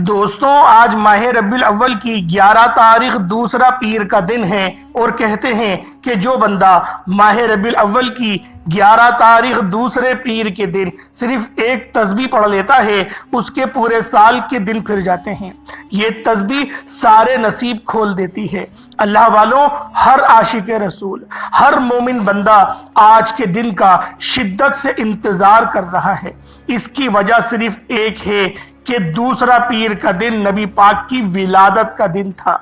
دوستوں، آج ماہ ربیع الاول کی 11 تاریخ دوسرا پیر کا دن ہے، اور کہتے ہیں کہ جو بندہ ماہ ربیع الاول کی 11 تاریخ دوسرے پیر کے دن صرف ایک تسبیح پڑھ لیتا ہے، اس کے پورے سال کے دن پھر جاتے ہیں۔ یہ تسبیح سارے نصیب کھول دیتی ہے۔ اللہ والوں، ہر عاشق رسول، ہر مومن بندہ آج کے دن کا شدت سے انتظار کر رہا ہے۔ اس کی وجہ صرف ایک ہے کہ دوسرا پیر کا دن نبی پاک کی ولادت کا دن تھا۔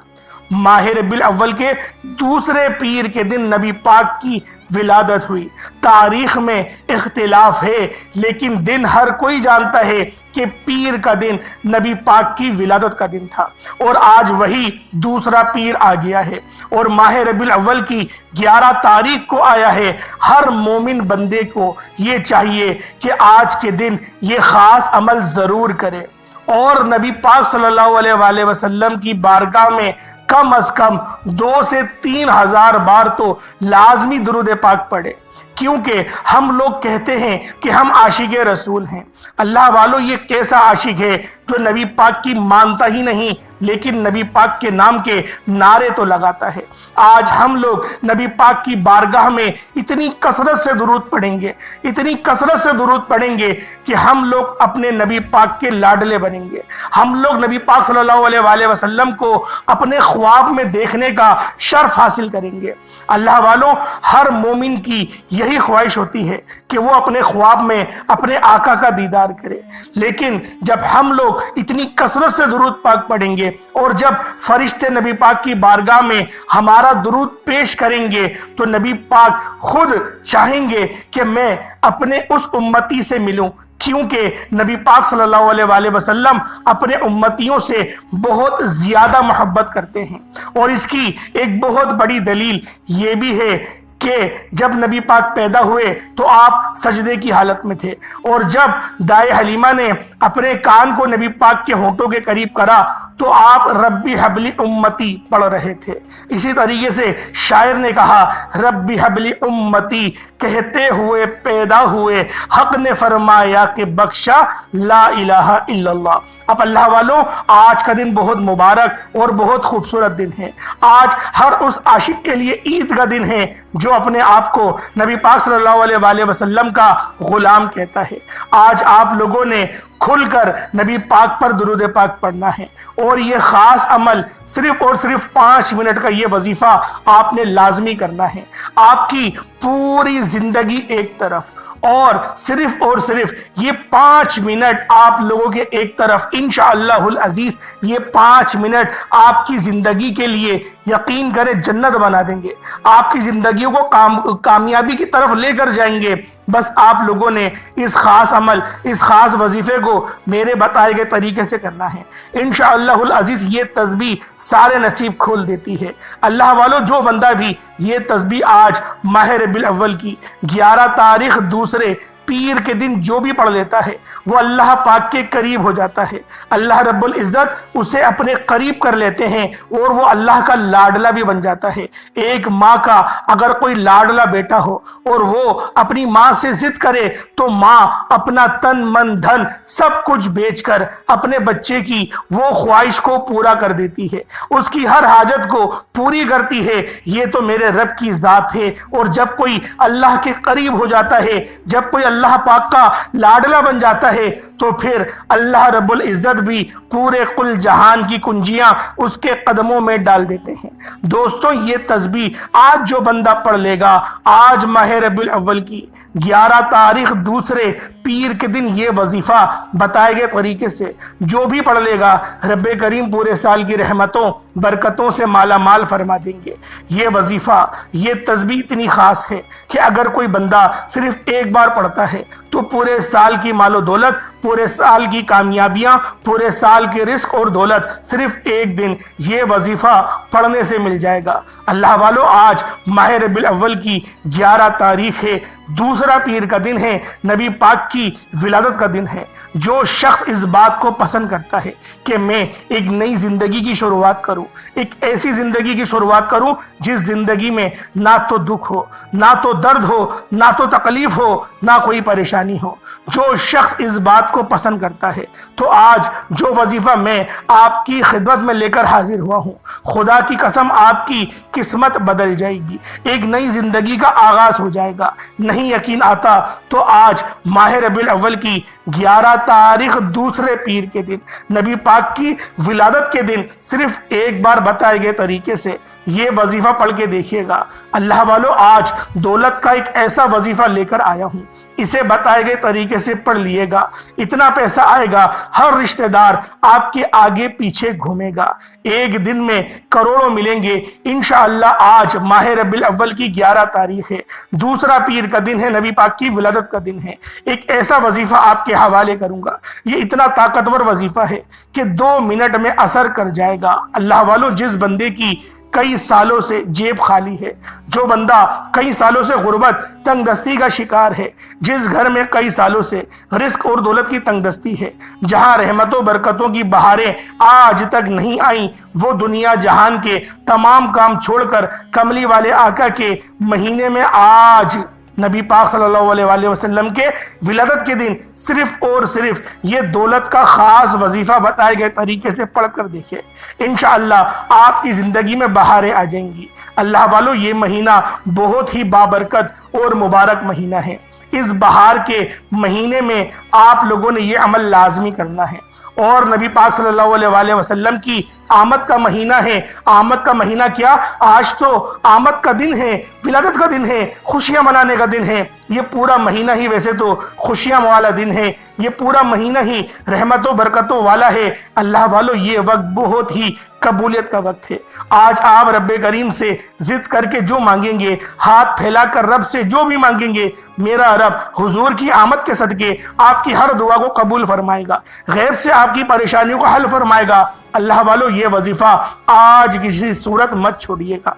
ماہ ربیع الاول کے دوسرے پیر کے دن نبی پاک کی ولادت ہوئی۔ تاریخ میں اختلاف ہے، لیکن دن ہر کوئی جانتا ہے کہ پیر کا دن نبی پاک کی ولادت کا دن تھا، اور آج وہی دوسرا پیر آ گیا ہے، اور ماہ ربیع الاول کی 11 تاریخ کو آیا ہے۔ ہر مومن بندے کو یہ چاہیے کہ آج کے دن یہ خاص عمل ضرور کرے، اور نبی پاک صلی اللہ علیہ وآلہ وسلم کی بارگاہ میں کم از کم 2 سے 3 ہزار بار تو لازمی درود پاک پڑھے، کیونکہ ہم لوگ کہتے ہیں کہ ہم عاشق رسول ہیں۔ اللہ والو، یہ کیسا عاشق ہے جو نبی پاک کی مانتا ہی نہیں، لیکن نبی پاک کے نام کے نعرے تو لگاتا ہے۔ آج ہم لوگ نبی پاک کی بارگاہ میں اتنی کثرت سے درود پڑھیں گے، اتنی کثرت سے درود پڑھیں گے کہ ہم لوگ اپنے نبی پاک کے لاڈلے بنیں گے۔ ہم لوگ نبی پاک صلی اللہ علیہ وآلہ وسلم کو اپنے خواب میں دیکھنے کا شرف حاصل کریں گے۔ اللہ والوں، ہر مومن کی یہی خواہش ہوتی ہے کہ وہ اپنے خواب میں اپنے آقا کا دیدار کرے، لیکن جب ہم لوگ اتنی کثرت سے درود پاک پڑھیں گے، اور جب فرشتے نبی پاک کی بارگاہ میں ہمارا درود پیش کریں گے، تو نبی پاک خود چاہیں گے کہ میں اپنے اس امتی سے ملوں، کیونکہ نبی پاک صلی اللہ علیہ وآلہ وسلم اپنے امتیوں سے بہت زیادہ محبت کرتے ہیں۔ اور اس کی ایک بہت بڑی دلیل یہ بھی ہے کہ جب نبی پاک پیدا ہوئے تو آپ سجدے کی حالت میں تھے، اور جب دائے حلیمہ نے اپنے کان کو نبی پاک کے ہونٹوں کے قریب کرا تو آپ ربی حبلی امتی پڑھ رہے تھے۔ اسی طریقے سے شاعر نے کہا، ربی حبلی امتی کہتے ہوئے پیدا ہوئے، حق نے فرمایا کہ بخشا لا الہ الا اللہ۔ اب اللہ والوں، آج کا دن بہت مبارک اور بہت خوبصورت دن ہے۔ آج ہر اس عاشق کے لیے عید کا دن ہے جو اپنے آپ کو نبی پاک صلی اللہ علیہ وآلہ وسلم کا غلام کہتا ہے۔ آج آپ لوگوں نے کھل کر نبی پاک پر درود پاک پڑھنا ہے، اور یہ خاص عمل صرف اور صرف 5 منٹ کا یہ وظیفہ آپ نے لازمی کرنا ہے۔ آپ کی پوری زندگی ایک طرف، اور صرف یہ 5 منٹ آپ لوگوں کے ایک طرف، انشاءاللہ العزیز یہ 5 منٹ آپ کی زندگی کے لیے یقین کریں جنت بنا دیں گے، آپ کی زندگیوں کو کامیابی کی طرف لے کر جائیں گے۔ بس آپ لوگوں نے اس خاص عمل، اس خاص وظیفے کو میرے بتائے گئے طریقے سے کرنا ہے۔ انشاءاللہ العزیز یہ تسبیح سارے نصیب کھول دیتی ہے۔ اللہ والو، جو بندہ بھی یہ تسبیح آج ماہ ربیع الاول کی 11 تاریخ دوسرے پیر کے دن جو بھی پڑھ لیتا ہے، وہ اللہ پاک کے قریب ہو جاتا ہے۔ اللہ رب العزت اسے اپنے قریب کر لیتے ہیں، اور وہ اللہ کا لاڈلا بھی بن جاتا ہے۔ ایک ماں کا اگر کوئی لاڈلا بیٹا ہو اور وہ اپنی ماں سے ضد کرے، تو ماں اپنا تن من دھن سب کچھ بیچ کر اپنے بچے کی وہ خواہش کو پورا کر دیتی ہے، اس کی ہر حاجت کو پوری کرتی ہے۔ یہ تو میرے رب کی ذات ہے۔ اور جب کوئی اللہ کے قریب ہو جاتا ہے، جب کوئی اللہ پاک کا لاڈلا بن جاتا ہے، تو پھر اللہ رب العزت بھی پورے کل جہان کی کنجیاں اس کے قدموں میں ڈال دیتے ہیں۔ دوستوں، یہ تسبیح آج جو بندہ پڑھ لے گا، آج ماہ ربیع الاول کی 11 تاریخ دوسرے پیر کے دن یہ وظیفہ بتائے گئے طریقے سے جو بھی پڑھ لے گا، رب کریم پورے سال کی رحمتوں برکتوں سے مالا مال فرما دیں گے۔ یہ وظیفہ، یہ تسبیح اتنی خاص ہے کہ اگر کوئی بندہ صرف ایک بار پڑھتا ہے تو پورے سال کی مال و دولت، پورے سال کی کامیابیاں، پورے سال کی رزق اور دولت صرف ایک دن یہ وظیفہ پڑھنے سے مل جائے گا۔ اللہ والو، آج ماہ ربیع الاول کی 11 تاریخ ہے، دوسرا پیر کا دن ہے، نبی پاک کی ولادت کا دن ہے۔ جو شخص اس بات کو پسند کرتا ہے کہ میں ایک نئی زندگی کی شروعات کروں، ایک ایسی زندگی کی شروعات کروں جس زندگی میں نہ تو دکھ ہو، نہ تو درد ہو، نہ تو تکلیف ہو، نہ کوئی پریشانی ہو، جو شخص اس بات کو پسند کرتا ہے۔ تو آج جو وظیفہ میں آپ کی خدمت میں لے کر حاضر ہوا ہوں، خدا کی قسم آپ کی قسمت بدل جائے گی، ایک نئی زندگی کا آغاز ہو جائے گا۔ نہیں یقین آتا تو آج ماہ ربیع الاول کی 11 تاریخ دوسرے پیر کے دن، نبی پاک کی ولادت کے دن، صرف ایک بار بتائے گئے طریقے سے یہ وظیفہ پڑھ کے دیکھیے گا۔ اللہ والو، آج دولت کا ایک ایسا وظیفہ لے کر آیا ہوں، اسے بتائے گئے طریقے سے پڑھ لیے گا، اتنا پیسہ آئے گا ہر رشتہ دار آپ کے آگے پیچھے گھومے گا، ایک دن میں کروڑوں ملیں گے انشاءاللہ۔ آج ماہ ربیع الاول کی 11 تاریخ ہے، دوسرا پیر کا دن ہے، نبی پاک کی ولادت کا دن ہے۔ ایک ایسا وظیفہ آپ کے حوالے کروں گا، یہ اتنا طاقتور وظیفہ ہے کہ 2 منٹ میں اثر کر جائے گا۔ اللہ والو، جس بندے کی کئی سالوں سے جیب خالی ہے، جو بندہ کئی سالوں سے غربت تنگ دستی کا شکار ہے، جس گھر میں کئی سالوں سے رزق اور دولت کی تنگ دستی ہے، جہاں رحمتوں برکتوں کی بہاریں آج تک نہیں آئیں، وہ دنیا جہان کے تمام کام چھوڑ کر کملی والے آقا کے مہینے میں آج نبی پاک صلی اللہ علیہ وآلہ وسلم کے ولادت کے دن صرف اور صرف یہ دولت کا خاص وظیفہ بتائے گئے طریقے سے پڑھ کر دیکھیں، انشاءاللہ آپ کی زندگی میں بہاریں آ جائیں گی۔ اللہ والو، یہ مہینہ بہت ہی بابرکت اور مبارک مہینہ ہے۔ اس بہار کے مہینے میں آپ لوگوں نے یہ عمل لازمی کرنا ہے، اور نبی پاک صلی اللہ علیہ وآلہ وسلم کی آمد کا مہینہ ہے۔ آمد کا مہینہ کیا، آج تو آمد کا دن ہے، ولادت کا دن ہے، خوشیاں منانے کا دن ہے۔ یہ پورا مہینہ ہی ویسے تو خوشیاں والا دن ہے، یہ پورا مہینہ ہی رحمتوں برکتوں والا ہے۔ اللہ والو، یہ وقت بہت ہی قبولیت کا وقت ہے۔ آج آپ رب کریم سے ضد کر کے جو مانگیں گے، ہاتھ پھیلا کر رب سے جو بھی مانگیں گے، میرا رب حضور کی آمد کے صدقے آپ کی ہر دعا کو قبول فرمائے گا، غیب سے آپ کی پریشانیوں کو حل فرمائے گا۔ اللہ والو، یہ وظیفہ آج کسی صورت مت چھوڑیے گا۔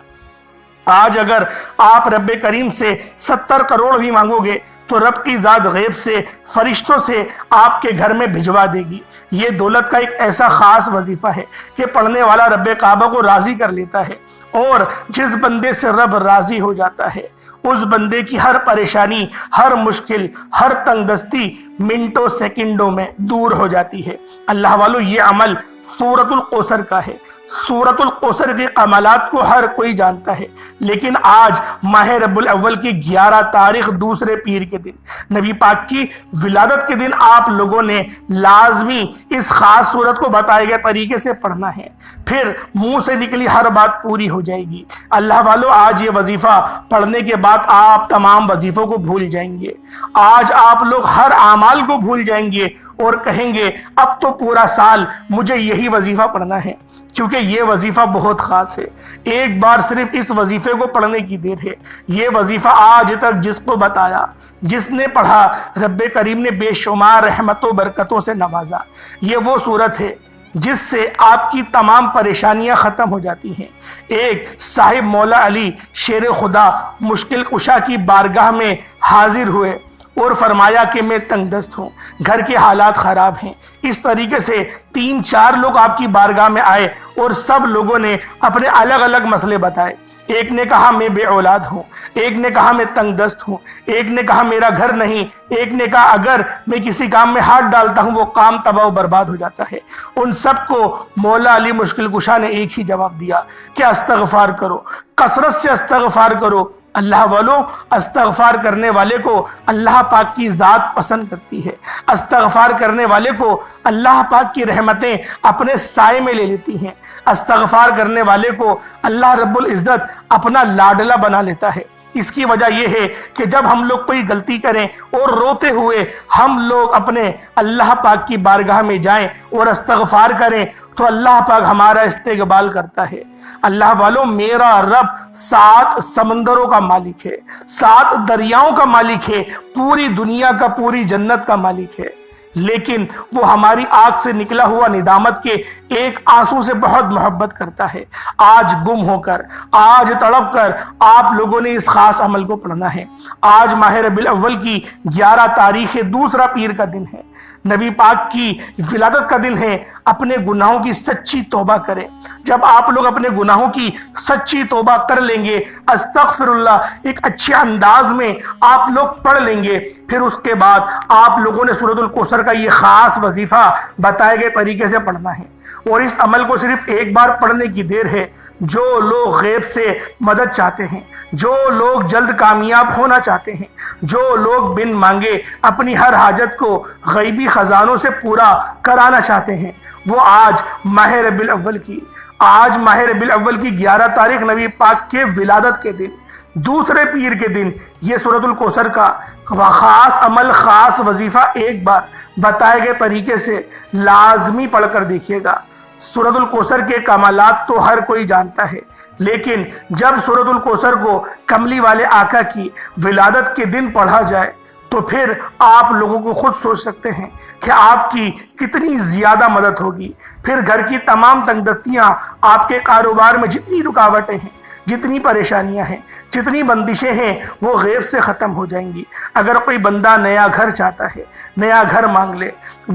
آج اگر آپ رب کریم سے 70 کروڑ بھی مانگو گے تو رب کی ذات غیب سے فرشتوں سے آپ کے گھر میں بھجوا دے گی۔ یہ دولت کا ایک ایسا خاص وظیفہ ہے کہ پڑھنے والا رب کعبہ کو راضی کر لیتا ہے، اور جس بندے سے رب راضی ہو جاتا ہے اس بندے کی ہر پریشانی، ہر مشکل، ہر تنگ دستی منٹوں سیکنڈوں میں دور ہو جاتی ہے۔ اللہ والو، یہ عمل سورۃ القوثر کا ہے۔ سورۃ القوثر کے کمالات کو ہر کوئی جانتا ہے، لیکن آج ماہ ربیع الاول کی 11 تاریخ دوسرے پیر کے دن، نبی پاک کی ولادت کے دن آپ لوگوں نے لازمی اس خاص سورت کو بتائے گئے طریقے سے پڑھنا ہے، پھر منہ سے نکلی ہر بات پوری ہو جائے گی۔ اللہ والو، آج یہ وظیفہ پڑھنے کے بعد آپ تمام وظیفوں کو بھول جائیں گے۔ آج آپ لوگ ہر اعمال کو بھول جائیں گے اور کہیں گے اب تو پورا سال مجھے یہی وظیفہ پڑھنا ہے، کیونکہ یہ وظیفہ بہت خاص ہے۔ ایک بار صرف اس وظیفے کو پڑھنے کی دیر ہے۔ یہ وظیفہ آج تک جس کو بتایا، جس نے پڑھا، رب کریم نے بے شمار رحمتوں برکتوں سے نوازا۔ یہ وہ صورت ہے جس سے آپ کی تمام پریشانیاں ختم ہو جاتی ہیں۔ ایک صاحب مولا علی شیر خدا مشکل کشا کی بارگاہ میں حاضر ہوئے اور فرمایا کہ میں تنگ دست ہوں، گھر کے حالات خراب ہیں۔ اس طریقے سے 3-4 لوگ آپ کی بارگاہ میں آئے اور سب لوگوں نے اپنے الگ الگ مسئلے بتائے۔ ایک نے کہا میں بے اولاد ہوں، ایک نے کہا میں تنگ دست ہوں، ایک نے کہا میرا گھر نہیں، ایک نے کہا اگر میں کسی کام میں ہاتھ ڈالتا ہوں وہ کام تباہ و برباد ہو جاتا ہے۔ ان سب کو مولا علی مشکل کشا نے ایک ہی جواب دیا کہ استغفار کرو، کثرت سے استغفار کرو۔ اللہ والو، استغفار کرنے والے کو اللہ پاک کی ذات پسند کرتی ہے۔ استغفار کرنے والے کو اللہ پاک کی رحمتیں اپنے سائے میں لے لیتی ہیں۔ استغفار کرنے والے کو اللہ رب العزت اپنا لاڈلا بنا لیتا ہے۔ اس کی وجہ یہ ہے کہ جب ہم لوگ کوئی غلطی کریں اور روتے ہوئے ہم لوگ اپنے اللہ پاک کی بارگاہ میں جائیں اور استغفار کریں تو اللہ پاک ہمارا استقبال کرتا ہے۔ اللہ والو، میرا رب 7 سمندروں کا مالک ہے، 7 دریاؤں کا مالک ہے، پوری دنیا کا، پوری جنت کا مالک ہے، لیکن وہ ہماری آنکھ سے نکلا ہوا ندامت کے ایک آنسو سے بہت محبت کرتا ہے۔ آج گم ہو کر، آج تڑپ کر آپ لوگوں نے اس خاص عمل کو پڑھنا ہے۔ آج ماہ ربیع الاول کی 11 تاریخ دوسرا پیر کا دن ہے۔ نبی پاک کی ولادت کا دن ہے، اپنے گناہوں کی سچی توبہ کریں۔ جب آپ لوگ اپنے گناہوں کی سچی توبہ کر لیں گے، استغفر اللہ ایک اچھے انداز میں آپ لوگ پڑھ لیں گے، پھر اس کے بعد آپ لوگوں نے سورۃ الکوثر کا یہ خاص وظیفہ بتائے گئے طریقے سے پڑھنا ہے، اور اس عمل کو صرف ایک بار پڑھنے کی دیر ہے۔ جو لوگ غیب سے مدد چاہتے ہیں، جو لوگ جلد کامیاب ہونا چاہتے ہیں، جو لوگ بن مانگے اپنی ہر حاجت کو غیبی خزانوں سے پورا کرانا چاہتے ہیں، وہ آج ماہ ربیع الاول کی 11 تاریخ نبی پاک کے ولادت کے دن، دوسرے پیر کے دن، یہ سورۃ الکوثر کا خاص عمل، خاص وظیفہ ایک بار بتائے گئے طریقے سے لازمی پڑھ کر دیکھیے گا۔ سورۃ الکوثر کے کمالات تو ہر کوئی جانتا ہے، لیکن جب سورۃ الکوثر کو کملی والے آقا کی ولادت کے دن پڑھا جائے تو پھر آپ لوگوں کو خود سوچ سکتے ہیں کہ آپ کی کتنی زیادہ مدد ہوگی۔ پھر گھر کی تمام تنگ دستیاں، آپ کے کاروبار میں جتنی رکاوٹیں ہیں، جتنی پریشانیاں ہیں، جتنی بندشیں ہیں، وہ غیب سے ختم ہو جائیں گی۔ اگر کوئی بندہ نیا گھر چاہتا ہے، نیا گھر مانگ لے،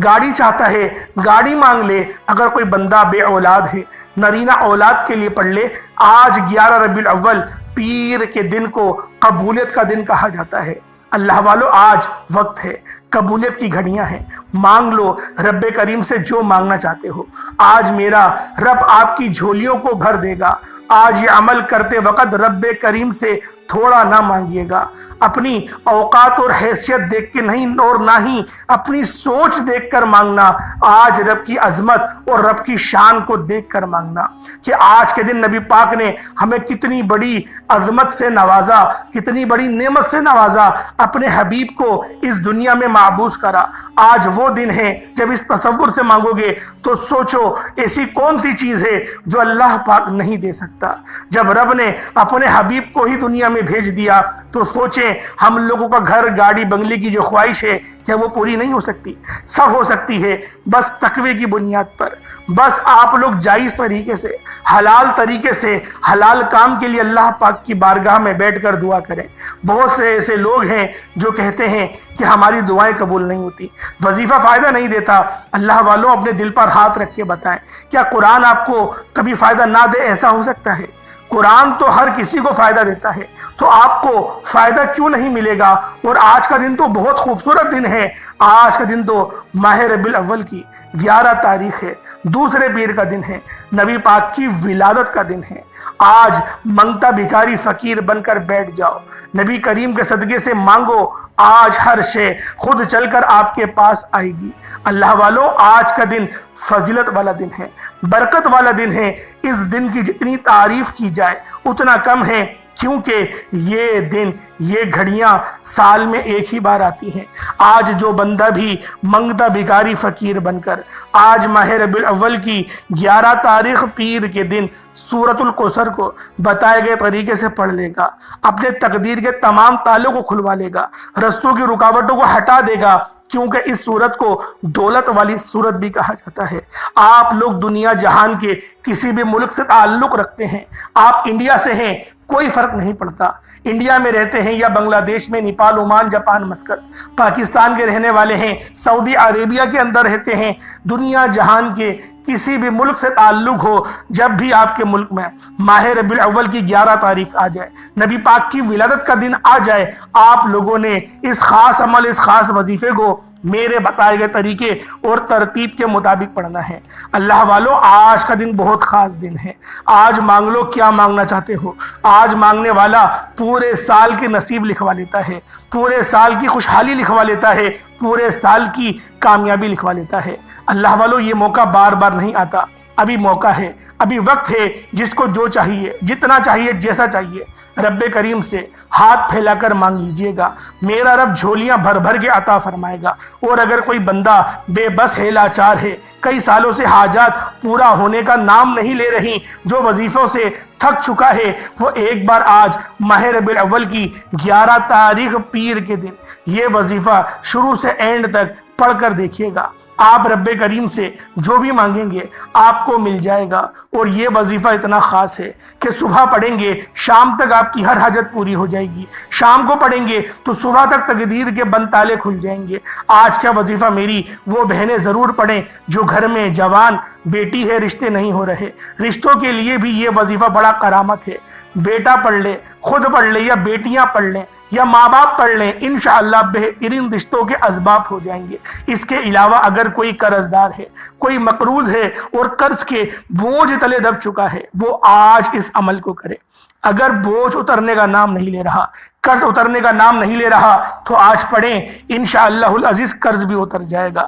گاڑی چاہتا ہے، گاڑی مانگ لے، اگر کوئی بندہ بے اولاد ہے، نرینہ اولاد کے لیے پڑھ لے۔ آج 11 ربیع الاول پیر کے دن کو قبولیت کا دن کہا جاتا ہے۔ اللہ والو، آج وقت ہے، قبولیت کی گھڑیاں ہیں، مانگ لو رب کریم سے جو مانگنا چاہتے ہو۔ آج میرا رب آپ کی جھولیوں کو بھر دے گا۔ آج یہ عمل کرتے وقت رب کریم سے تھوڑا نہ مانگیے گا، اپنی اوقات اور حیثیت دیکھ کے نہیں، اور نہ ہی اپنی سوچ دیکھ کر مانگنا، آج رب کی عظمت اور رب کی شان کو دیکھ کر مانگنا کہ آج کے دن نبی پاک نے ہمیں کتنی بڑی عظمت سے نوازا، کتنی بڑی نعمت سے نوازا، اپنے حبیب کو اس دنیا میں معبوس کرا۔ آج وہ دن ہے جب اس تصور سے مانگو گے تو سوچو ایسی کون سی چیز ہے جو اللہ پاک نہیں دے سکتا۔ جب رب نے اپنے حبیب کو ہی دنیا میں بھیج دیا تو سوچیں ہم لوگوں کا گھر، گاڑی، بنگلے کی جو خواہش ہے کیا وہ پوری نہیں ہو سکتی؟ سب ہو سکتی ہے، بس تقوی کی بنیاد پر۔ بس آپ لوگ جائز طریقے سے، حلال طریقے سے، حلال کام کے لیے اللہ پاک کی بارگاہ میں بیٹھ کر دعا کریں۔ بہت سے ایسے لوگ ہیں جو کہتے ہیں کہ ہماری دعائیں قبول نہیں ہوتی، وظیفہ فائدہ نہیں دیتا۔ اللہ والوں، اپنے دل پر ہاتھ رکھ کے بتائیں، کیا قرآن آپ کو کبھی فائدہ نہ دے؟ ایسا ہو سکتا ہے؟ قرآن تو ہر کسی کو فائدہ دیتا ہے، تو آپ کو فائدہ کیوں نہیں ملے گا؟ اور آج کا دن تو بہت خوبصورت دن ہے۔ آج کا دن تو ماہ ربیع الاول کی 11 تاریخ ہے، دوسرے پیر کا دن ہے، نبی پاک کی ولادت کا دن ہے۔ آج منگتا بھکاری فقیر بن کر بیٹھ جاؤ، نبی کریم کے صدقے سے مانگو، آج ہر شے خود چل کر آپ کے پاس آئے گی۔ اللہ والوں، آج کا دن فضیلت والا دن ہے، برکت والا دن ہے۔ اس دن کی جتنی تعریف کی جائے اتنا کم ہے، کیونکہ یہ دن، یہ گھڑیاں سال میں ایک ہی بار آتی ہیں۔ آج جو بندہ بھی منگتا بھکاری فقیر بن کر آج ماہ ربیع الاول کی 11 تاریخ پیر کے دن سورۃ الکوثر کو بتائے گئے طریقے سے پڑھ لے گا، اپنے تقدیر کے تمام تالوں کو کھلوا لے گا، رستوں کی رکاوٹوں کو ہٹا دے گا، کیونکہ اس سورت کو دولت والی سورت بھی کہا جاتا ہے۔ آپ لوگ دنیا جہان کے کسی بھی ملک سے تعلق رکھتے ہیں، آپ انڈیا سے ہیں، کوئی فرق نہیں پڑتا، انڈیا میں رہتے ہیں یا بنگلہ دیش میں، Nepal, Oman, Japan, Muscat, Pakistan کے رہنے والے ہیں، سعودی عربیہ کے اندر رہتے ہیں، دنیا جہان کے کسی بھی ملک سے تعلق ہو، جب بھی آپ کے ملک میں ماہ ربیع الاول کی 11 تاریخ آ جائے، نبی پاک کی ولادت کا دن آ جائے، آپ لوگوں نے اس خاص عمل، اس خاص وظیفے کو میرے بتائے گئے طریقے اور ترتیب کے مطابق پڑھنا ہے۔ اللہ والوں، آج کا دن بہت خاص دن ہے۔ آج مانگ لو کیا مانگنا چاہتے ہو۔ آج مانگنے والا پورے سال کے نصیب لکھوا لیتا ہے، پورے سال کی خوشحالی لکھوا لیتا ہے، پورے سال کی کامیابی لکھوا لیتا ہے۔ اللہ والوں، یہ موقع بار بار نہیں آتا، ابھی موقع ہے، ابھی وقت ہے، جس کو جو چاہیے، جتنا چاہیے، جیسا چاہیے، رب کریم سے ہاتھ پھیلا کر مانگ لیجئے گا، میرا رب جھولیاں بھر بھر کے عطا فرمائے گا۔ اور اگر کوئی بندہ بے بس ہے، لاچار ہے، کئی سالوں سے حاجات پورا ہونے کا نام نہیں لے رہی، جو وظیفوں سے تھک چکا ہے، وہ ایک بار آج ماہ ربیع الاول کی 11 تاریخ پیر کے دن یہ وظیفہ شروع سے اینڈ تک پڑھ کر دیکھیے گا۔ آپ رب کریم سے جو بھی مانگیں گے آپ کو مل جائے گا۔ اور یہ وظیفہ اتنا خاص ہے کہ صبح پڑھیں گے شام تک آپ کی ہر حاجت پوری ہو جائے گی، شام کو پڑھیں گے تو صبح تک تقدیر کے بند تالے کھل جائیں گے۔ آج کا وظیفہ میری وہ بہنیں ضرور پڑھیں جو گھر میں جوان بیٹی ہے، رشتے نہیں ہو رہے، رشتوں کے لیے بھی یہ وظیفہ بڑا کرامت ہے۔ بیٹا پڑھ لے، خود پڑھ لے، یا بیٹیاں پڑھ لیں یا ماں باپ پڑھ لیں، انشاءاللہ بہترین رشتوں کے اسباب ہو جائیں گے۔ اس کے علاوہ اگر کوئی قرض دار ہے، کوئی مقروض ہے اور قرض کے بوجھ تلے دب چکا ہے، وہ آج اس عمل کو کرے۔ اگر بوجھ اترنے کا نام نہیں لے رہا، قرض اترنے کا نام نہیں لے رہا، تو آج پڑھیں، انشاءاللہ العزیز قرض بھی اتر جائے گا۔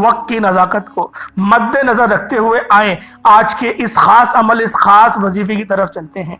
وقت کی نزاکت کو مد نظر رکھتے ہوئے آئیں، آج کے اس خاص عمل، اس خاص وظیفے کی طرف چلتے ہیں۔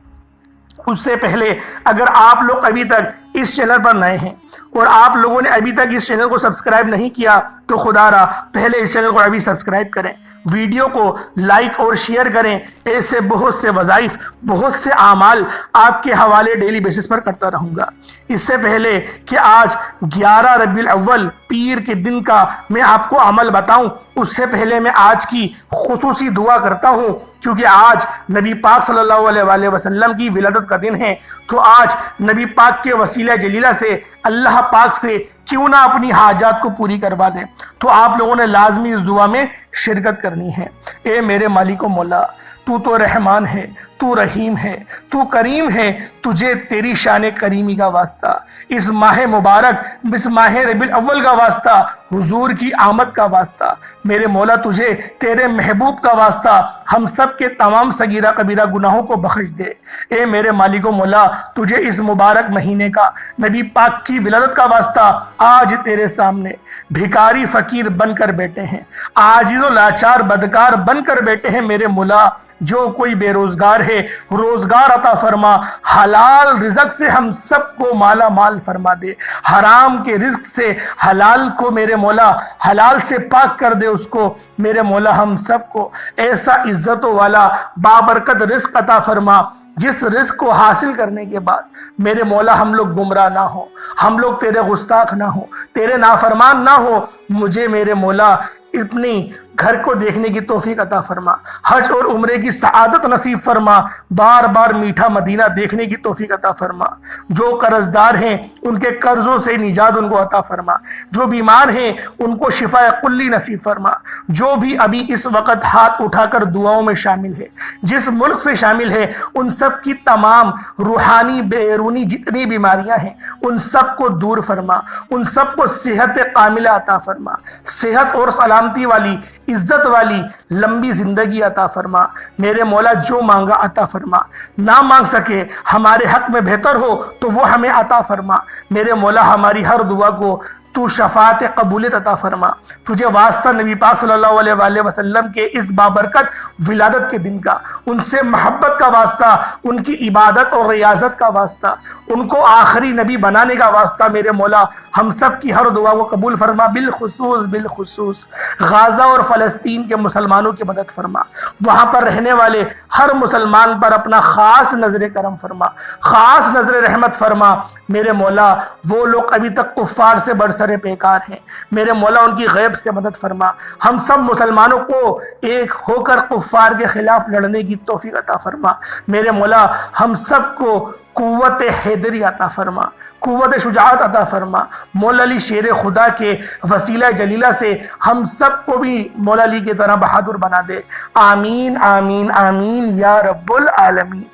اس سے پہلے اگر آپ لوگ ابھی تک اس چینل پر نئے ہیں اور آپ لوگوں نے ابھی تک اس چینل کو سبسکرائب نہیں کیا تو خدا را پہلے اس چینل کو ابھی سبسکرائب کریں، ویڈیو کو لائک اور شیئر کریں۔ ایسے بہت سے وظائف، بہت سے اعمال آپ کے حوالے ڈیلی بیسس پر کرتا رہوں گا۔ اس سے پہلے کہ آج 11 ربیع الاول پیر کے دن کا میں آپ کو عمل بتاؤں، اس سے پہلے میں آج کی خصوصی دعا کرتا ہوں، کیونکہ آج نبی پاک صلی اللہ علیہ وآلہ وسلم کی ولادت کا دن ہے۔ تو آج نبی پاک کے وسیلہ جلیلہ سے اللہ پاک سے کیوں نہ اپنی حاجات کو پوری کروا دیں۔ تو آپ لوگوں نے لازمی اس دعا میں شرکت کرنی ہے۔ اے میرے مالک و مولا، تو تو رحمان ہے، تو رحیم ہے، تو کریم ہے، تجھے تیری شان کریمی کا واسطہ، اس ماہ مبارک، اس ماہ ربیع الاول کا واسطہ، حضور کی آمد کا واسطہ، میرے مولا تجھے تیرے محبوب کا واسطہ ہم سب کے تمام صغیرہ کبیرہ گناہوں کو بخش دے۔ اے میرے مالک و مولا، تجھے اس مبارک مہینے کا، نبی پاک کی ولادت کا واسطہ آج تیرے سامنے بھکاری فقیر بن کر بیٹھے ہیں، عاجز و لاچار بدکار بن کر بیٹھے ہیں۔ میرے مولا، جو کوئی بے روزگار ہے روزگار عطا فرما، حلال رزق سے ہم سب کو مالا مال فرما دے، حرام کے رزق سے حلال کو میرے مولا حلال سے پاک کر دے اس کو۔ میرے مولا ہم سب کو ایسا عزتوں والا بابرکت رزق عطا فرما جس رزق کو حاصل کرنے کے بعد میرے مولا ہم لوگ گمراہ نہ ہو، ہم لوگ تیرے گستاخ نہ ہو، تیرے نافرمان نہ ہو۔ مجھے میرے مولا اپنی گھر کو دیکھنے کی توفیق عطا فرما، حج اور عمرے کی سعادت نصیب فرما، بار بار میٹھا مدینہ دیکھنے کی توفیق عطا فرما۔ جو قرض دار ہیں ان کے قرضوں سے نجات ان کو عطا فرما، جو بیمار ہیں ان کو شفا کلی نصیب فرما، جو بھی ابھی اس وقت ہاتھ اٹھا کر دعاؤں میں شامل ہے، جس ملک سے شامل ہے، ان سب کی تمام روحانی بیرونی جتنی بیماریاں ہیں ان سب کو دور فرما، ان سب کو صحت کاملہ عطا فرما، صحت اور سلامتی والی، عزت والی لمبی زندگی عطا فرما۔ میرے مولا جو مانگا عطا فرما، نہ مانگ سکے ہمارے حق میں بہتر ہو تو وہ ہمیں عطا فرما۔ میرے مولا ہماری ہر دعا کو تو شفاعت قبولیت عطا فرما۔ تجھے واسطہ نبی پاک صلی اللہ علیہ وآلہ وسلم کے اس بابرکت ولادت کے دن کا، ان سے محبت کا واسطہ، ان کی عبادت اور ریاضت کا واسطہ، ان کو آخری نبی بنانے کا واسطہ میرے مولا ہم سب کی ہر دعا کو قبول فرما۔ بالخصوص غازہ اور فلسطین کے مسلمانوں کی مدد فرما، وہاں پر رہنے والے ہر مسلمان پر اپنا خاص نظر کرم فرما، خاص نظر رحمت فرما۔ میرے مولا وہ لوگ ابھی تک کفار سے برسر پیکار ہیں، میرے مولا ان کی غیب سے مدد فرما، ہم سب مسلمانوں کو ایک ہو کر کفار کے خلاف لڑنے کی توفیق عطا فرما۔ میرے مولا ہم سب کو قوت حیدری عطا فرما، قوت شجاعت عطا فرما۔ مولا علی شیر خدا کے وسیلہ جلیلہ سے ہم سب کو بھی مولا علی کی طرح بہادر بنا دے۔ آمین آمین آمین یا رب العالمین۔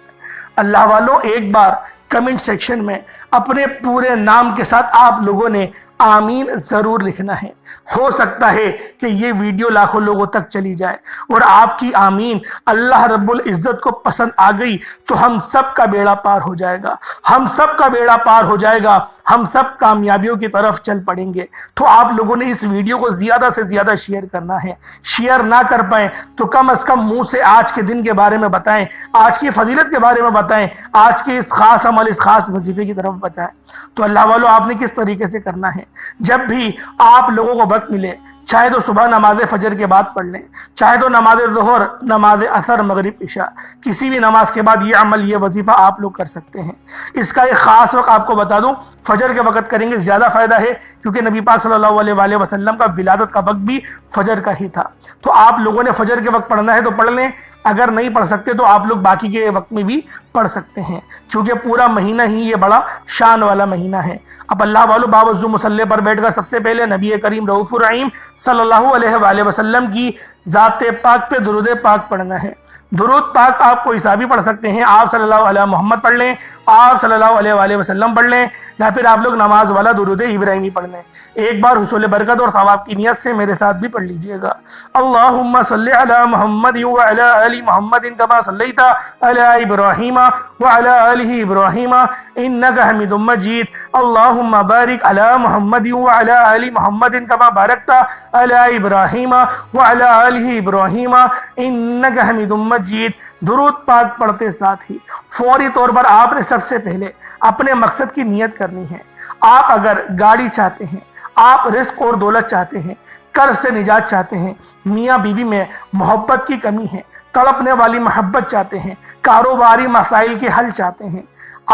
اللہ والوں، ایک بار کمنٹ سیکشن میں اپنے پورے نام کے ساتھ آپ لوگوں نے آمین ضرور لکھنا ہے۔ ہو سکتا ہے کہ یہ ویڈیو لاکھوں لوگوں تک چلی جائے اور آپ کی آمین اللہ رب العزت کو پسند آ گئی تو ہم سب کا بیڑا پار ہو جائے گا، ہم سب کا بیڑا پار ہو جائے گا، ہم سب کامیابیوں کی طرف چل پڑیں گے۔ تو آپ لوگوں نے اس ویڈیو کو زیادہ سے زیادہ شیئر کرنا ہے۔ شیئر نہ کر پائیں تو کم از کم منہ سے آج کے دن کے بارے میں بتائیں، آج کی فضیلت کے بارے میں بتائیں، آج کے اس خاص عمل، اس خاص وظیفے کی طرف بتائیں۔ تو اللہ والوں، آپ نے کس طریقے سے کرنا ہے؟ جب بھی آپ لوگوں کو وقت ملے، چاہے تو صبح نماز فجر کے بعد پڑھ لیں، چاہے تو نماز ظہر، نماز عصر، مغرب، عشاء، کسی بھی نماز کے بعد یہ عمل، یہ وظیفہ آپ لوگ کر سکتے ہیں۔ اس کا ایک خاص وقت آپ کو بتا دوں، فجر کے وقت کریں گے زیادہ فائدہ ہے، کیونکہ نبی پاک صلی اللہ علیہ وآلہ وسلم کا ولادت کا وقت بھی فجر کا ہی تھا۔ تو آپ لوگوں نے فجر کے وقت پڑھنا ہے تو پڑھ لیں، اگر نہیں پڑھ سکتے تو آپ لوگ باقی کے وقت میں بھی پڑھ سکتے ہیں، کیونکہ پورا مہینہ ہی یہ بڑا شان والا مہینہ ہے۔ اب اللہ والو باوضو مصلی پر بیٹھ کر سب سے پہلے نبی کریم رؤوف الرحیم صلی اللہ علیہ وآلہ وسلم کی ذات پاک پہ درود پاک پڑھنا ہے۔ درود پاک آپ کو عیسیٰ بھی پڑھ سکتے ہیں، آپ صلی اللہ علیہ محمد پڑھ لیں، آپ صلی اللہ علیہ وآلہ وسلم پڑھ لیں، یا پھر آپ لوگ نماز والا درود ابراہیمی پڑھ لیں۔ ایک بار حصول برکت اور ثواب کی نیت سے میرے ساتھ بھی پڑھ لیجئے گا۔ اللہم صلی علی محمد وعلی آل محمد کما صلیت علی ابراہیم وعلی آل ابراہیم انک حمید مجید۔ اللہم بارک علی محمد وعلی آل محمد کما بارکت علی ابراہیم وعلی آل ابراہیم انک حمید مجید۔ درود پاک پڑھتے ساتھ ہی فوری طور پر آپ نے سب سے پہلے اپنے مقصد کی نیت کرنی ہے۔ آپ اگر گاڑی چاہتے ہیں، آپ رزق اور دولت چاہتے ہیں، قرض سے نجات چاہتے ہیں، میاں بیوی میں محبت کی کمی ہے، تڑپنے والی محبت چاہتے ہیں، کاروباری مسائل کے حل چاہتے ہیں،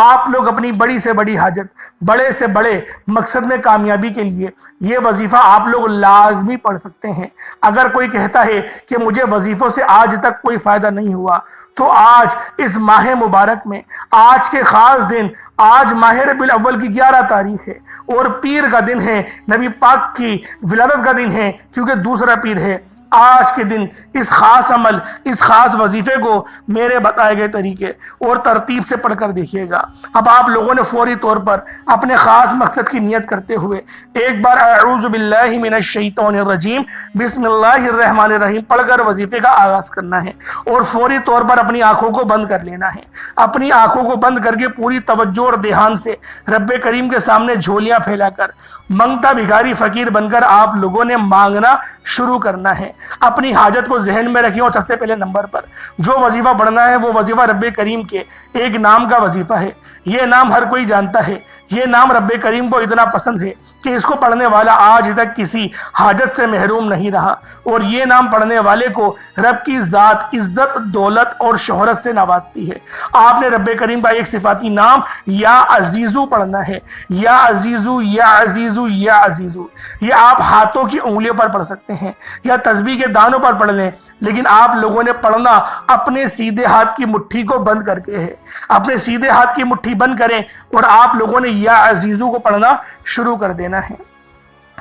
آپ لوگ اپنی بڑی سے بڑی حاجت، بڑے سے بڑے مقصد میں کامیابی کے لیے یہ وظیفہ آپ لوگ لازمی پڑھ سکتے ہیں۔ اگر کوئی کہتا ہے کہ مجھے وظیفوں سے آج تک کوئی فائدہ نہیں ہوا، تو آج اس ماہ مبارک میں، آج کے خاص دن، آج ماہ ربیع الاول کی 11 تاریخ ہے اور پیر کا دن ہے، نبی پاک کی ولادت کا دن ہے، کیونکہ دوسرا پیر ہے۔ آج کے دن اس خاص عمل، اس خاص وظیفے کو میرے بتائے گئے طریقے اور ترتیب سے پڑھ کر دیکھیے گا۔ اب آپ لوگوں نے فوری طور پر اپنے خاص مقصد کی نیت کرتے ہوئے ایک بار اعوذ باللہ من الشیطان الرجیم بسم اللہ الرحمن الرحیم پڑھ کر وظیفے کا آغاز کرنا ہے، اور فوری طور پر اپنی آنکھوں کو بند کر لینا ہے۔ اپنی آنکھوں کو بند کر کے پوری توجہ اور دھیان سے رب کریم کے سامنے جھولیاں پھیلا کر منگتا بھکاری فقیر بن کر آپ لوگوں نے مانگنا شروع کرنا ہے۔ اپنی حاجت کو ذہن میں رکھیں، اور سب سے پہلے نمبر پر جو وظیفہ پڑھنا ہے وہ وظیفہ رب کریم کے ایک نام کا وظیفہ ہے۔ یہ نام ہر کوئی جانتا ہے، یہ نام رب کریم کو اتنا پسند ہے کہ اس کو پڑھنے والا آج تک کسی حاجت سے محروم نہیں رہا، اور یہ نام پڑھنے والے کو رب کی ذات عزت، دولت اور شہرت سے نوازتی ہے۔ آپ نے رب کریم کا ایک صفاتی نام یا عزیزو پڑھنا ہے، یا عزیزو، یا عزیزو، یا عزیزو۔ یہ آپ ہاتھوں کی انگلیوں پر پڑھ سکتے ہیں یا تسبیح کے دانوں پر پڑھ لیں، لیکن آپ لوگوں نے پڑھنا اپنے سیدھے ہاتھ کی مٹھی کو بند کر کے ہے۔ اپنے سیدھے ہاتھ کی مٹھی بند کریں اور آپ لوگوں نے یا عزیزو کو پڑھنا شروع کر دینا ہے۔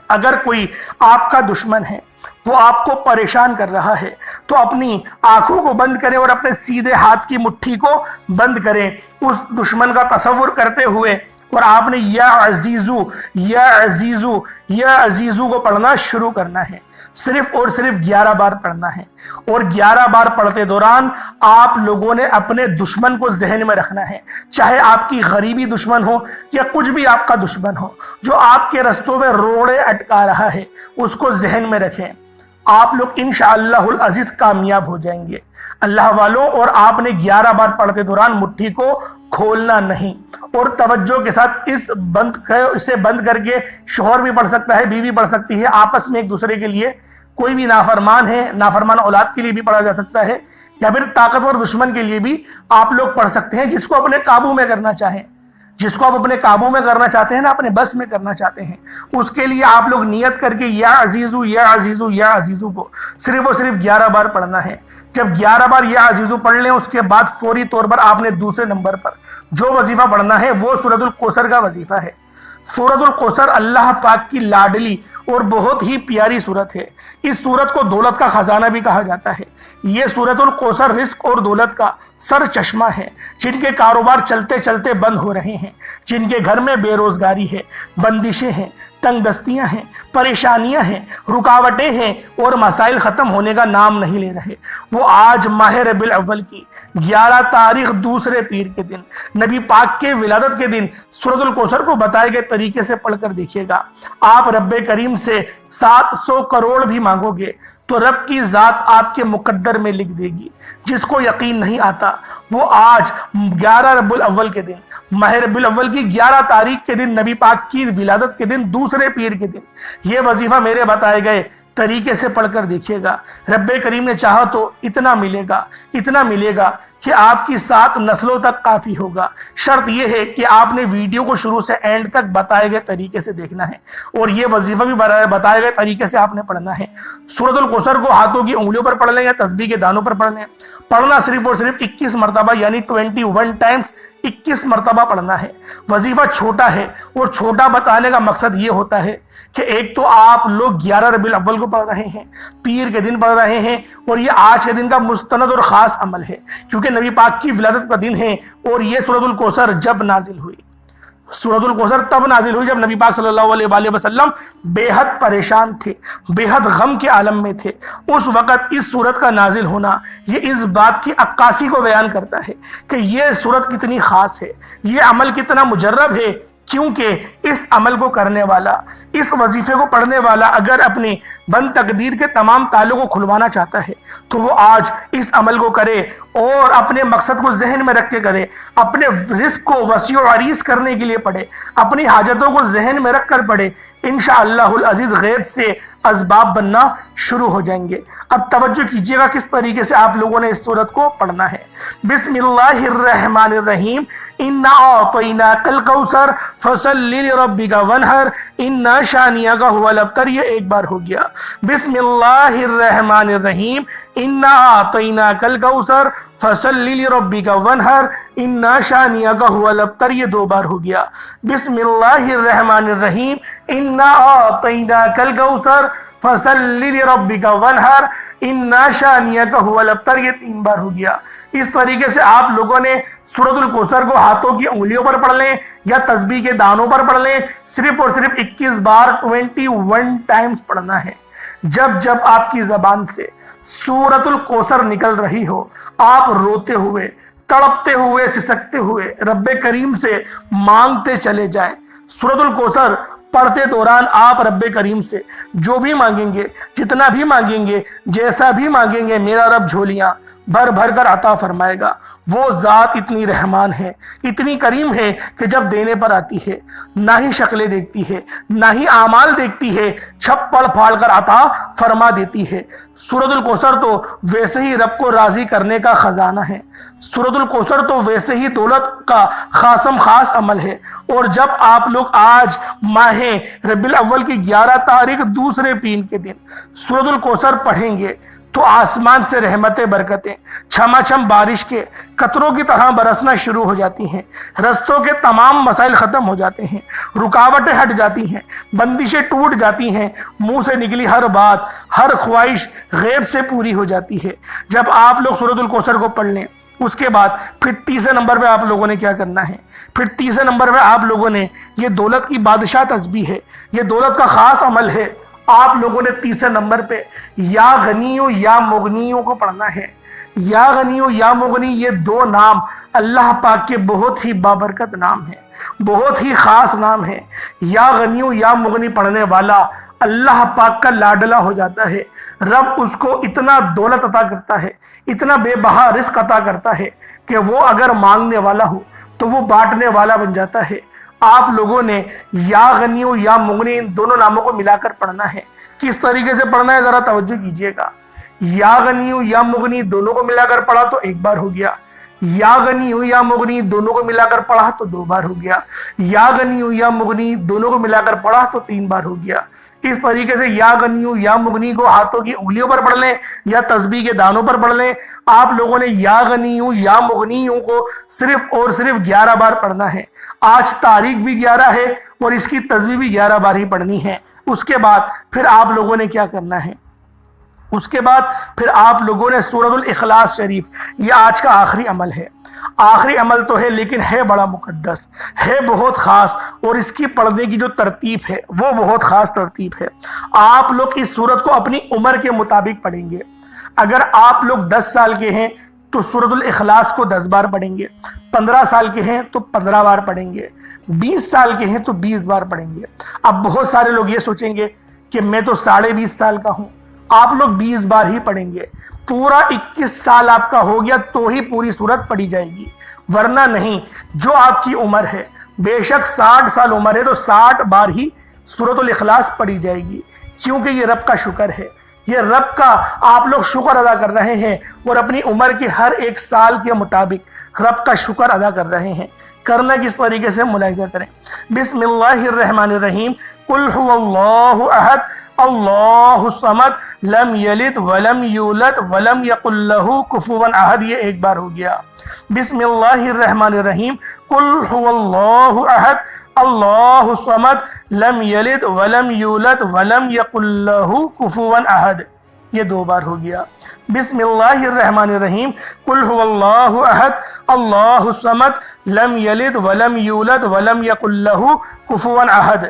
اگر کوئی آپ کا دشمن ہے، وہ آپ کو پریشان کر رہا ہے، تو اپنی آنکھوں کو بند کریں اور اپنے سیدھے ہاتھ کی مٹھی کو بند کریں، اس دشمن کا تصور کرتے ہوئے، اور آپ نے یا عزیزو، یا عزیزو، یا عزیزو کو پڑھنا شروع کرنا ہے۔ صرف اور صرف 11 بار پڑھنا ہے، اور 11 بار پڑھتے دوران آپ لوگوں نے اپنے دشمن کو ذہن میں رکھنا ہے، چاہے آپ کی غریبی دشمن ہو یا کچھ بھی آپ کا دشمن ہو، جو آپ کے رستوں میں روڑے اٹکا رہا ہے، اس کو ذہن میں رکھیں۔ آپ لوگ انشاءاللہ العزیز کامیاب ہو جائیں گے اللہ والوں۔ اور آپ نے 11 بار پڑھتے دوران مٹھی کو کھولنا نہیں، اور توجہ کے ساتھ اسے بند کر کے شوہر بھی پڑھ سکتا ہے، بیوی پڑھ سکتی ہے، آپس میں ایک دوسرے کے لیے، کوئی بھی نافرمان ہے، نافرمان اولاد کے لیے بھی پڑھا جا سکتا ہے، یا پھر طاقتور دشمن کے لیے بھی آپ لوگ پڑھ سکتے ہیں، جس کو اپنے قابو میں کرنا چاہیں، جس کو آپ اپنے قابو میں کرنا چاہتے ہیں نا، اپنے بس میں کرنا چاہتے ہیں، اس کے لیے آپ لوگ نیت کر کے یا عزیزو، یا عزیزو، یا عزیزو کو صرف اور صرف 11 بار پڑھنا ہے۔ جب 11 بار یا عزیزو پڑھ لیں، اس کے بعد فوری طور پر آپ نے دوسرے نمبر پر جو وظیفہ پڑھنا ہے وہ سورۃ الکوثر کا وظیفہ ہے۔ سورۃ الکوثر اللہ پاک کی لاڈلی اور بہت ہی پیاری سورت ہے۔ اس سورت کو دولت کا خزانہ بھی کہا جاتا ہے۔ یہ سورۃ الکوثر رزق اور دولت کا سر چشمہ ہے، جن کے کاروبار چلتے چلتے بند ہو رہے ہیں، جن کے گھر میں بے روزگاری ہے، بندشیں ہیں، تنگ دستیاں ہیں، پریشانیاں ہیں، رکاوٹیں ہیں، اور مسائل ختم ہونے کا نام نہیں لے رہے، وہ آج ماہ ربیع الاول کی 11 تاریخ دوسرے پیر کے دن، نبی پاک کے ولادت کے دن سورۃ الکوثر کو بتائے گئے طریقے سے پڑھ کر دیکھیے گا۔ آپ رب کریم سے 700 کروڑ بھی مانگو گے تو رب کی ذات آپ کے مقدر میں لکھ دے گی۔ جس کو یقین نہیں آتا وہ آج 11 ربیع الاول کے دن، ماہ ربیع الاول کی 11 تاریخ کے دن، نبی پاک کی ولادت کے دن، دوسرے پیر کے دن، یہ وظیفہ میرے بتائے گئے طریقے سے پڑھ کر دیکھیے گا، رب کریم نے چاہا تو اتنا ملے گا کہ آپ کی 7 نسلوں تک کافی ہوگا۔ شرط یہ ہے کہ آپ نے ویڈیو کو شروع سے اینڈ تک بتائے گئے طریقے سے دیکھنا ہے، اور یہ وظیفہ بھی بتائے گئے طریقے سے آپ نے پڑھنا ہے۔ سورۃ الکوثر کو ہاتھوں کی انگلیوں پر پڑھ لیں یا تسبیح کے دانوں پر پڑھ لیں، پڑھنا صرف اور صرف 21 مرتبہ یعنی 21 ٹائمز 21 مرتبہ پڑھنا ہے۔ وظیفہ چھوٹا ہے، اور چھوٹا بتانے کا مقصد یہ ہوتا ہے کہ ایک تو آپ لوگ 11 ربیع الاول کو پڑھ رہے ہیں، پیر کے دن پڑھ رہے ہیں، اور یہ آج کے دن کا مستند اور خاص عمل ہے کیونکہ نبی پاک کی ولادت کا دن ہے، اور یہ سورۃ الکوثر جب نازل ہوئی، سورۃ الکوثر تب نازل ہوئی جب نبی پاک صلی اللہ علیہ وآلہ وسلم بے حد پریشان تھے، بے حد غم کے عالم میں تھے۔ اس وقت اس سورت کا نازل ہونا یہ اس بات کی عکاسی کو بیان کرتا ہے کہ یہ سورت کتنی خاص ہے، یہ عمل کتنا مجرب ہے، کیونکہ اس عمل کو کرنے والا، اس وظیفے کو پڑھنے والا اگر اپنی بند تقدیر کے تمام تالوں کو کھلوانا چاہتا ہے تو وہ آج اس عمل کو کرے اور اپنے مقصد کو ذہن میں رکھ کے کرے، اپنے رزق کو وسیع و عریض کرنے کے لیے پڑھے، اپنی حاجتوں کو ذہن میں رکھ کر پڑھے، انشاءاللہ العزیز غیب سے اسباب بننا شروع ہو جائیں گے۔ اب توجہ کیجئے گا کس طریقے سے آپ لوگوں نے اس سورت کو پڑھنا ہے۔ بسم اللہ الرحمن الرحیم، انا اعطیناک الکوثر فصل لربک وانحر ان شانئک هو الابتر۔ یہ ایک بار ہو گیا۔ بسم اللہ الرحمن الرحیم، انا اعطیناک الکوثر فصل لربک وانحر ان شانئک هو الابتر۔ یہ 2 بار ہو گیا۔ بسم اللہ الرحمن الرحیم، انا اعطیناک الکوثر فصل لربک وانحر ان شانئک هو الابتر۔ یہ 3 بار ہو گیا۔ اس طریقے سے آپ لوگوں نے سورۃ الکوثر کو ہاتھوں کی انگلیوں پر پڑھ لیں یا تسبیح کے دانوں پر پڑھ لیں، صرف اور صرف 21 بار 21 ٹائمز پڑھنا ہے۔ جب جب آپ کی زبان سے سورۃ الکوثر نکل رہی ہو، آپ روتے ہوئے، تڑپتے ہوئے، سسکتے ہوئے رب کریم سے مانگتے چلے جائیں۔ سورۃ الکوثر پڑھتے دوران آپ رب کریم سے جو بھی مانگیں گے، جتنا بھی مانگیں گے، جیسا بھی مانگیں گے، میرا رب جھولیاں بھر بھر کر عطا فرمائے گا۔ وہ ذات اتنی رحمان ہے، اتنی کریم ہے کہ جب دینے پر آتی ہے نہ ہی شکلیں دیکھتی ہے، نہ ہی اعمال دیکھتی ہے، چھپڑ پھاڑ کر عطا فرما دیتی ہے۔ سورۃ الکوثر تو ویسے ہی رب کو راضی کرنے کا خزانہ ہے، سورۃ الکوثر تو ویسے ہی دولت کا خاص عمل ہے۔ اور جب آپ لوگ آج ماہ ربیع الاول کی 11 تاریخ دوسرے پیر کے دن سورۃ الکوثر پڑھیں گے تو آسمان سے رحمتیں، برکتیں چھما چھم بارش کے قطروں کی طرح برسنا شروع ہو جاتی ہیں، رستوں کے تمام مسائل ختم ہو جاتے ہیں، رکاوٹیں ہٹ جاتی ہیں، بندشیں ٹوٹ جاتی ہیں، منہ سے نکلی ہر بات، ہر خواہش غیب سے پوری ہو جاتی ہے۔ جب آپ لوگ سورۃ الکوثر کو پڑھ لیں، اس کے بعد پھر 30 نمبر پہ آپ لوگوں نے کیا کرنا ہے؟ پھر 30 نمبر پہ آپ لوگوں نے، یہ دولت کی بادشاہ تسبیح ہے، یہ دولت کا خاص عمل ہے، آپ لوگوں نے 30 نمبر پہ یا غنیو یا مغنیو کو پڑھنا ہے۔ یا غنیو یا مغنی یہ 2 نام اللہ پاک کے بہت ہی بابرکت نام ہیں، بہت ہی خاص نام ہے۔ یا غنیو یا مغنی پڑھنے والا اللہ پاک کا لاڈلا ہو جاتا ہے، رب اس کو اتنا دولت عطا کرتا ہے، اتنا بے بہا رزق عطا کرتا ہے کہ وہ اگر مانگنے والا ہو تو وہ بانٹنے والا بن جاتا ہے۔ آپ لوگوں نے یا غنیو یا مغنی ان دونوں ناموں کو ملا کر پڑھنا ہے۔ کس طریقے سے پڑھنا ہے ذرا توجہ کیجئے گا۔ یا غنیو یا مغنی دونوں کو ملا کر پڑھا تو 1 بار ہو گیا، یا غنیو یا مغنی دونوں کو ملا کر پڑھا تو 2 بار ہو گیا، یا غنیو یا مغنی دونوں کو ملا کر پڑھا تو 3 بار ہو گیا۔ اس طریقے سے یا غنیو یا مغنی کو ہاتھوں کی انگلیوں پر پڑھ لیں یا تسبیح کے دانوں پر پڑھ لیں۔ آپ لوگوں نے یا غنیو یا مغنیوں کو صرف اور صرف 11 بار پڑھنا ہے۔ آج تاریخ بھی 11 ہے اور اس کی تسبیح بھی 11 بار ہی پڑھنی ہے۔ اس کے بعد پھر آپ لوگوں نے کیا کرنا ہے؟ اس کے بعد پھر آپ لوگوں نے سورۃ الاخلاص شریف، یہ آج کا آخری عمل ہے۔ آخری عمل تو ہے لیکن ہے بڑا مقدس، ہے بہت خاص، اور اس کی پڑھنے کی جو ترتیب ہے وہ بہت خاص ترتیب ہے۔ آپ لوگ اس سورت کو اپنی عمر کے مطابق پڑھیں گے۔ اگر آپ لوگ 10 سال کے ہیں تو سورۃ الاخلاص کو 10 بار پڑھیں گے، 15 سال کے ہیں تو 15 بار پڑھیں گے، 20 سال کے ہیں تو 20 بار پڑھیں گے۔ اب بہت سارے لوگ یہ سوچیں گے کہ میں تو 20.5 سال کا ہوں، آپ لوگ 20 بار ہی پڑھیں گے، پورا 21 سال آپ کا ہو گیا تو ہی پوری سورت پڑھی جائے گی، ورنہ نہیں۔ جو آپ کی عمر ہے، بے شک 60 سال عمر ہے تو 60 بار ہی سورۃ الاخلاص پڑھی جائے گی۔ کیونکہ یہ رب کا شکر ہے، یہ رب کا آپ لوگ شکر ادا کر رہے ہیں اور اپنی عمر کے ہر ایک سال کے مطابق رب کا شکر ادا کر رہے ہیں۔ کرنا کس طریقے سے ملاحظہ کریں۔ بسم اللہ الرحمن الرحیم، قل هو اللہ احد اللہ الصمد لم یلد ولم یولد ولم یکن لہ کفوا احد، یہ ایک بار ہو گیا۔ بسم اللہ الرحمن الرحیم، قل هو اللہ احد اللہ الصمد لم یلد ولم یولد ولم یکن لہ کفوا احد، یہ دو بار ہو گیا۔ بسم اللہ الرحمن الرحیم، قل هو اللہ احد اللہ الصمد لم یلد ولم یولد ولم یکن لہ کفوا احد،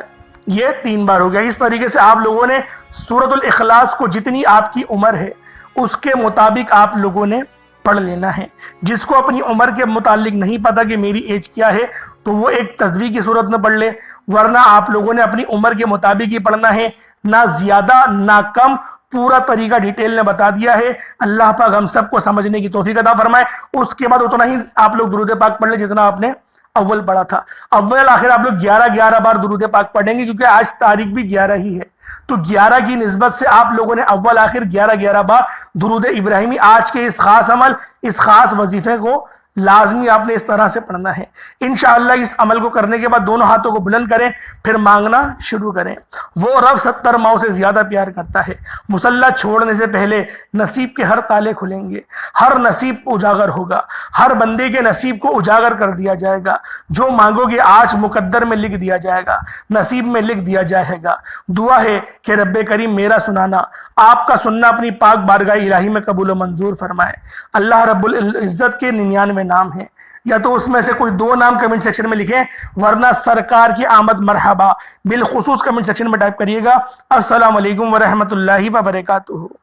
یہ 3 بار ہو گیا۔ اس طریقے سے آپ لوگوں نے سورۃ الاخلاص کو جتنی آپ کی عمر ہے اس کے مطابق آپ لوگوں نے پڑھ لینا ہے۔ جس کو اپنی عمر کے متعلق نہیں پتا کہ میری ایج کیا ہے تو وہ ایک تسبیح کی صورت میں پڑھ لے، ورنہ آپ لوگوں نے اپنی عمر کے مطابق ہی پڑھنا ہے، نہ زیادہ نہ کم، پورا طریقہ ڈیٹیل نے بتا دیا ہے۔ اللہ پاک ہم سب کو سمجھنے کی توفیق عطا فرمائے۔ اس کے بعد اتنا ہی آپ لوگ درود پاک پڑھ لیں جتنا آپ نے اول پڑھا تھا۔ اول آخر آپ لوگ 11 بار درود پاک پڑھیں گے، کیونکہ آج تاریخ بھی 11 ہی ہے، تو 11 کی نسبت سے آپ لوگوں نے اول آخر 11 بار درود ابراہیمی آج کے اس خاص عمل، اس خاص وظیفے کو لازمی آپ نے اس طرح سے پڑھنا ہے۔ انشاءاللہ اس عمل کو کرنے کے بعد دونوں ہاتھوں کو بلند کریں، پھر مانگنا شروع کریں۔ وہ رب 70 ماؤں سے زیادہ پیار کرتا ہے۔ مصلی چھوڑنے سے پہلے نصیب کے ہر تالے کھلیں گے، ہر نصیب اجاگر ہوگا، ہر بندے کے نصیب کو اجاگر کر دیا جائے گا۔ جو مانگو گے آج مقدر میں لکھ دیا جائے گا، نصیب میں لکھ دیا جائے گا۔ دعا ہے کہ رب کریم میرا سنانا، آپ کا سننا اپنی پاک بارگاہ الہی میں قبول و منظور فرمائے۔ اللہ رب العزت کے 99 نام ہیں، یا تو اس میں سے کوئی 2 نام کمنٹ سیکشن میں لکھیں، ورنہ سرکار کی آمد مرحبا بالخصوص کمنٹ سیکشن میں ٹائپ کریے گا۔ السلام علیکم ورحمۃ اللہ وبرکاتہ۔